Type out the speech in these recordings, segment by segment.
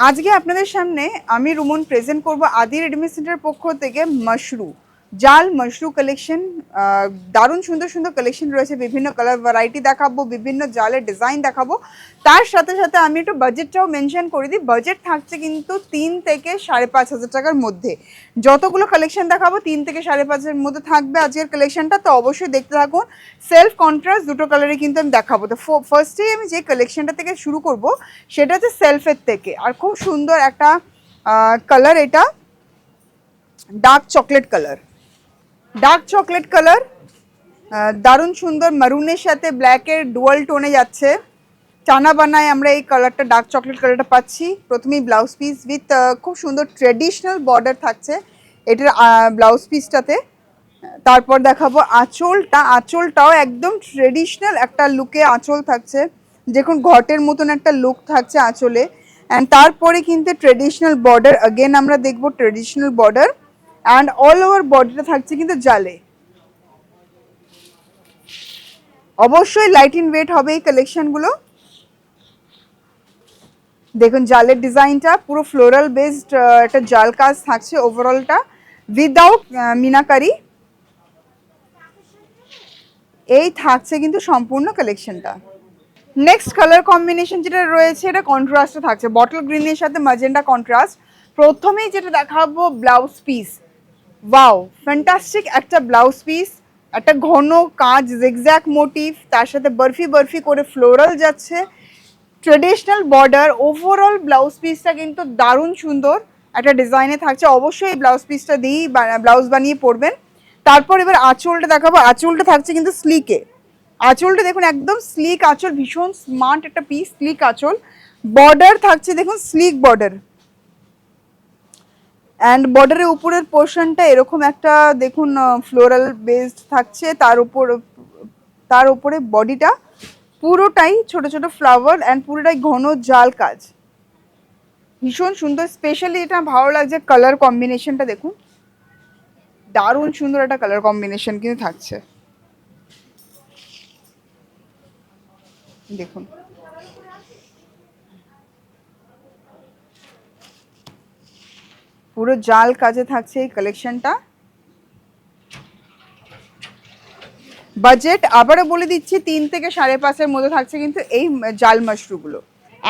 আজকে আপনাদের সামনে আমি রুমন প্রেজেন্ট করব আদি রেডিমেড সেন্টারের পক্ষ থেকে মাশরু জাল মাশরু কালেকশন। দারুণ সুন্দর সুন্দর কালেকশন রয়েছে, বিভিন্ন কালার ভ্যারাইটি দেখাবো, বিভিন্ন জালের ডিজাইন দেখাবো। তার সাথে সাথে আমি একটু বাজেটটাও মেনশন করে দিই। বাজেট থাকছে কিন্তু 3 থেকে 5,500 টাকার মধ্যে। যতগুলো কালেকশন দেখাবো 3 থেকে 5,500-এর মধ্যে থাকবে আজকের কালেকশনটা, তো অবশ্যই দেখতে থাকুন। সেলফ কন্ট্রাস্ট দুটো কালারে কিন্তু আমি দেখাবো। তো ফার্স্টেই আমি যে কালেকশনটা থেকে শুরু করব সেটা হচ্ছে সেলফের থেকে। আর খুব সুন্দর একটা কালার, এটা dark chocolate colour. Dark chocolate colour দারুণ সুন্দর, মারুনের সাথে ব্ল্যাকের ডুয়াল টোনে যাচ্ছে। টানা বানায় আমরা এই কালারটা, ডার্ক চকলেট কালারটা পাচ্ছি। প্রথমেই ব্লাউজ পিস উইথ খুব সুন্দর ট্রেডিশনাল বর্ডার থাকছে এটার ব্লাউজ পিসটাতে। তারপর দেখাবো আঁচলটা। আঁচলটাও একদম ট্রেডিশনাল একটা লুকে আঁচল থাকছে, দেখুন ঘটের মতন একটা লুক থাকছে আঁচলে। অ্যান্ড তারপরে কিন্তু ট্রেডিশনাল বর্ডার, अगेन আমরা দেখবো traditional border. And all over বডিটা থাকছে কিন্তু জালে। অবশ্যই লাইট ইন ওয়েট হবে এই কালেকশনগুলো। দেখুন জালের ডিজাইনটা পুরো ফ্লোরাল বেসড একটা জাল কাজ থাকছে ওভারঅলটা, উইদাউট মিনাকারি। এই থাকছে কিন্তু সম্পূর্ণ কালেকশনটা। নেক্সট কালার কম্বিনেশন যেটা রয়েছে এটা কন্ট্রাস্টে থাকছে, বটল গ্রিনের সাথে ম্যাজেন্টা কন্ট্রাস্ট। প্রথমেই যেটা দেখাবো ব্লাউজ পিস, ওয়াও ফ্যান্টাস্টিক একটা ব্লাউজ পিস। একটা ঘন কাজ জিগজ্যাগ মোটিভ, তার সাথে বরফি বরফি করে ফ্লোরাল যাচ্ছে, ট্রেডিশনাল বর্ডার। ওভারঅল ব্লাউজ পিসটা কিন্তু দারুণ সুন্দর একটা ডিজাইনে থাকছে। অবশ্যই এই ব্লাউজ পিসটা দিয়েই ব্লাউজ বানিয়ে পরবেন। তারপর এবার আঁচলটা দেখাবো। আঁচলটা থাকছে কিন্তু স্লিকে। আঁচলটা দেখুন একদম স্লিক আঁচল, ভীষণ স্মার্ট একটা পিস, স্লিক আঁচল। বর্ডার থাকছে দেখুন স্লিক বর্ডার, অ্যান্ড বর্ডারের উপরের পোর্শনটা এরকম একটা দেখুন ফ্লোরাল বেসড থাকছে। তার উপরে বডিটা পুরোটাই ছোট ছোট ফ্লাওয়ার অ্যান্ড পুরোটাই ঘন জাল কাজ, ভীষণ সুন্দর। স্পেশালি এটা ভালো লাগছে কালার কম্বিনেশনটা, দেখুন দারুণ সুন্দর একটা কালার কম্বিনেশন কিন্তু থাকছে। দেখুন পুরো জাল কাজে থাকছে এই কালেকশনটা। বাজেট আবারও বলে দিচ্ছি 3 থেকে 5,500-এর মধ্যে থাকছে কিন্তু এই জাল মাশরুগুলো।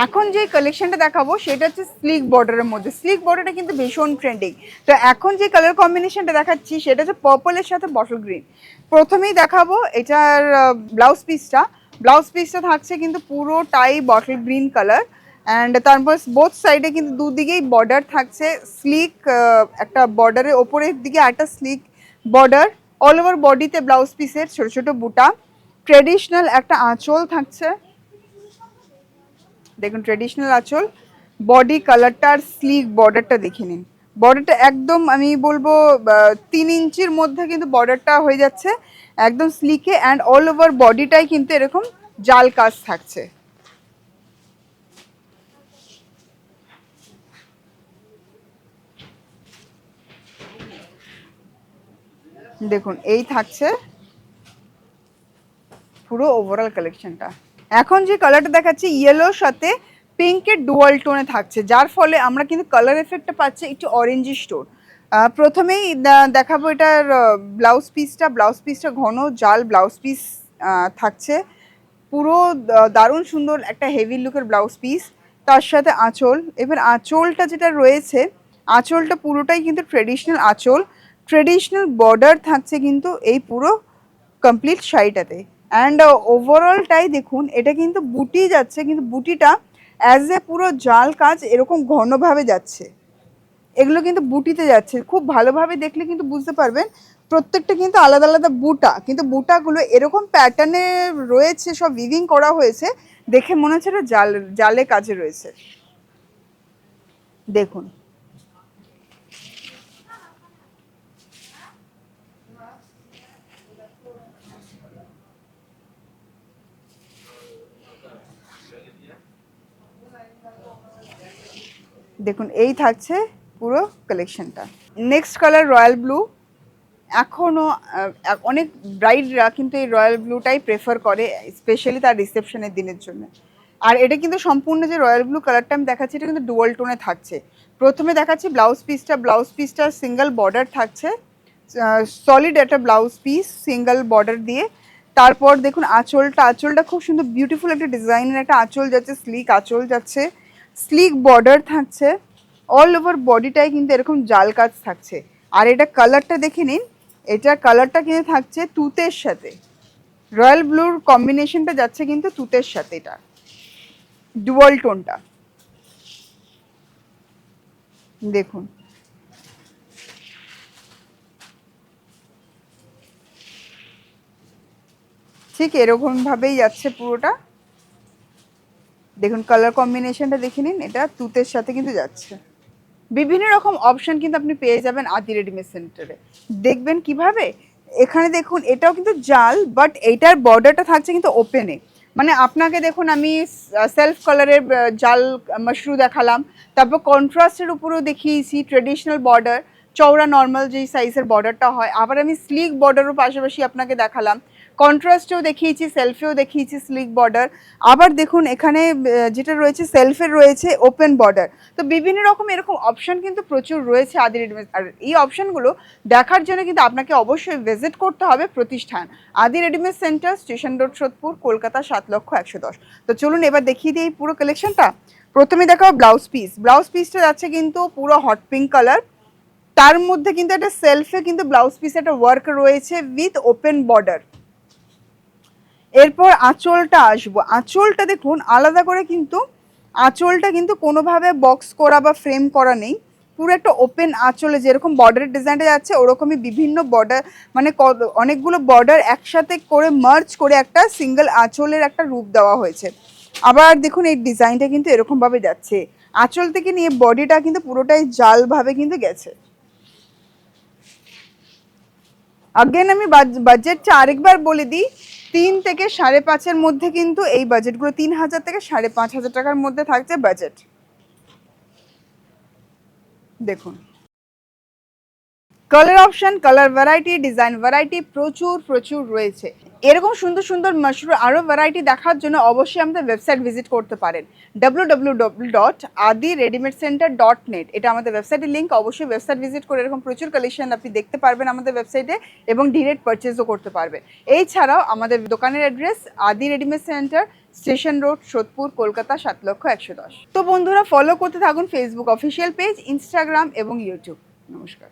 এখন যে কালেকশনটা দেখাবো সেটা হচ্ছে স্লিক বর্ডারের মধ্যে। স্লিক বর্ডারটা কিন্তু ভীষণ ট্রেন্ডিং। তো এখন যে কালার কম্বিনেশনটা দেখাচ্ছি সেটা হচ্ছে পার্পলের সাথে বটল গ্রিন। প্রথমেই দেখাবো এটার ব্লাউজ পিসটা। ব্লাউজ পিসটা থাকছে কিন্তু পুরোটাই বটল গ্রিন কালার, অ্যান্ড তারপর বোথ সাইডে কিন্তু দুদিকেই বর্ডার থাকছে স্লিক। একটা বর্ডারের ওপরের দিকে একটা স্লিক বর্ডার, অল ওভার বডিতে ব্লাউজ পিসের ছোট ছোট বুটা। ট্রেডিশনাল একটা আঁচল থাকছে, দেখুন ট্রেডিশনাল আঁচল। বডি কালারটা আর স্লিক বর্ডারটা দেখে নিন। বর্ডারটা একদম আমি বলবো 3 ইঞ্চির মধ্যে কিন্তু বর্ডারটা হয়ে যাচ্ছে একদম স্লিকে, অ্যান্ড অল ওভার বডিটাই কিন্তু এরকম জাল কাজ থাকছে। দেখুন এই থাকছে পুরো ওভারঅল কালেকশনটা। এখন যে কালারটা দেখাচ্ছি ইয়েলোর সাথে পিঙ্কের ডুয়াল টোনে থাকছে, যার ফলে আমরা কিন্তু কালার এফেক্টটা পাচ্ছি একটু অরেঞ্জিশ টোন। প্রথমেই দেখাবো এটার ব্লাউজ পিসটা। ব্লাউজ পিসটা ঘন জাল ব্লাউজ পিস থাকছে, পুরো দারুণ সুন্দর একটা হেভি লুকের ব্লাউজ পিস। তার সাথে আঁচল। এবার আঁচলটা যেটা রয়েছে, আঁচলটা পুরোটাই কিন্তু ট্রেডিশনাল আঁচল, ট্রেডিশনাল বর্ডার থাকছে কিন্তু এই পুরো কমপ্লিট শাড়িটাতে। অ্যান্ড ওভারঅলটাই দেখুন এটা কিন্তু বুটি যাচ্ছে, কিন্তু বুটিটা অ্যাজ এ পুরো জাল কাজ এরকম ঘনভাবে যাচ্ছে। এগুলো কিন্তু বুটিতে যাচ্ছে, খুব ভালোভাবে দেখলে কিন্তু বুঝতে পারবেন প্রত্যেকটা কিন্তু আলাদা আলাদা বুটা, কিন্তু বুটাগুলো এরকম প্যাটার্নে রয়েছে, সব উইভিং করা হয়েছে, দেখে মনে হচ্ছে এটা জালে কাজে রয়েছে। দেখুন দেখুন এই থাকছে পুরো কালেকশনটা। Next colour royal blue. এখনও অনেক ব্রাইডরা কিন্তু এই রয়্যাল ব্লুটাই প্রেফার করে, স্পেশালি তার রিসেপশনের দিনের জন্য। আর এটা কিন্তু সম্পূর্ণ যে রয়্যাল ব্লু কালারটা আমি দেখাচ্ছি এটা কিন্তু ডুয়াল টোনে থাকছে। প্রথমে দেখাচ্ছি ব্লাউজ পিসটা সিঙ্গেল বর্ডার থাকছে, সলিড একটা ব্লাউজ পিস সিঙ্গেল বর্ডার দিয়ে। তারপর দেখুন আঁচলটা খুব সুন্দর বিউটিফুল একটা ডিজাইনের একটা আঁচল যাচ্ছে, স্লিক আঁচল যাচ্ছে, স্লিক বর্ডার থাকছে। অল ওভার বডিটাই কিন্তু এরকম জাল কাজ থাকছে। আর এটা কালারটা দেখে নিন, এটা কালারটা কিন্তু থাকছে তুতের সাথে, রয়্যাল ব্লুর কম্বিনেশনটা যাচ্ছে কিন্তু তুতের সাথে, এটা ডুয়াল টোনটা দেখুন। ঠিক এরকম ভাবেই যাচ্ছে পুরোটা। দেখুন কালার কম্বিনেশনটা দেখে নিন, এটা তুতের সাথে কিন্তু যাচ্ছে। বিভিন্ন রকম অপশন কিন্তু আপনি পেয়ে যাবেন আদি রেডিমেড সেন্টারে। দেখবেন কিভাবে, এখানে দেখুন এটাও কিন্তু জাল, বাট এইটার বর্ডারটা থাকছে কিন্তু ওপেনে। মানে আপনাকে দেখুন আমি সেলফ কালারের জাল মাশরু দেখালাম, তারপর কন্ট্রাস্টের উপরেও দেখিয়েছি ট্রেডিশনাল বর্ডার, চওড়া নর্মাল যেই সাইজের বর্ডারটা হয়। আবার আমি স্লিক বর্ডারও পাশাপাশি আপনাকে দেখালাম, কন্ট্রাস্টেও দেখিয়েছি, সেলফেও দেখিয়েছি স্লিক বর্ডার। আবার দেখুন এখানে যেটা রয়েছে সেলফের রয়েছে ওপেন বর্ডার। তো বিভিন্ন রকম এরকম অপশন কিন্তু প্রচুর রয়েছে আদি রেডিমেড। আর এই অপশনগুলো দেখার জন্য কিন্তু আপনাকে অবশ্যই ভিজিট করতে হবে প্রতিষ্ঠান আদি readymade centre, station road, Sodepur, Kolkata 7,110,000। তো চলুন এবার দেখিয়ে দিই পুরো কালেকশনটা। প্রথমে দেখাবো ব্লাউজ পিসটা যাচ্ছে কিন্তু পুরো হট পিঙ্ক কালার, তার মধ্যে কিন্তু একটা সেলফে কিন্তু ব্লাউজ পিসে একটা ওয়ার্ক রয়েছে উইথ ওপেন বর্ডার। এরপর আঁচলটা আসবো, আঁচলটা দেখুন আলাদা করে কিন্তু আঁচলটা কিন্তু কোনোভাবে বক্স করা বা ফ্রেম করা নেই, পুরো একটা ওপেন আঁচলে যেরকম বর্ডারের ডিজাইনটা যাচ্ছে ওরকমই বিভিন্ন বর্ডার, মানে অনেকগুলো বর্ডার একসাথে করে মার্চ করে একটা সিঙ্গেল আঁচলের একটা রূপ দেওয়া হয়েছে। আবার দেখুন এই ডিজাইনটা কিন্তু এরকমভাবে যাচ্ছে, আঁচল থেকে নিয়ে বডিটা কিন্তু পুরোটাই জালভাবে কিন্তু গেছে। আগেন আমি বাজেটটা আরেকবার বলে দিই, 3 থেকে 5.5-এর মধ্যে কিন্তু এই বাজেটগুলো, 3,000 থেকে 5,500 টাকার মধ্যে থাকছে বাজেট। দেখুন colour option, colour variety, design variety প্রচুর রয়েছে। এরকম সুন্দর সুন্দর মাশরুম আরও ভ্যারাইটি দেখার জন্য অবশ্যই আমাদের ওয়েবসাইট ভিজিট করতে পারেন www.adiredimedcenter.net। এটা আমাদের ওয়েবসাইটের লিঙ্ক, অবশ্যই ওয়েবসাইট ভিজিট করে এরকম প্রচুর কালেকশন আপনি দেখতে পারবেন আমাদের ওয়েবসাইটে এবং ডিরেক্ট পারচেজও করতে পারবেন। এছাড়াও আমাদের দোকানের অ্যাড্রেস আদি readymade centre, station road, Sodepur, Kolkata 7,110,000। তো বন্ধুরা ফলো করতে থাকুন ফেসবুক অফিসিয়াল পেজ, ইনস্টাগ্রাম এবং ইউটিউব। নমস্কার।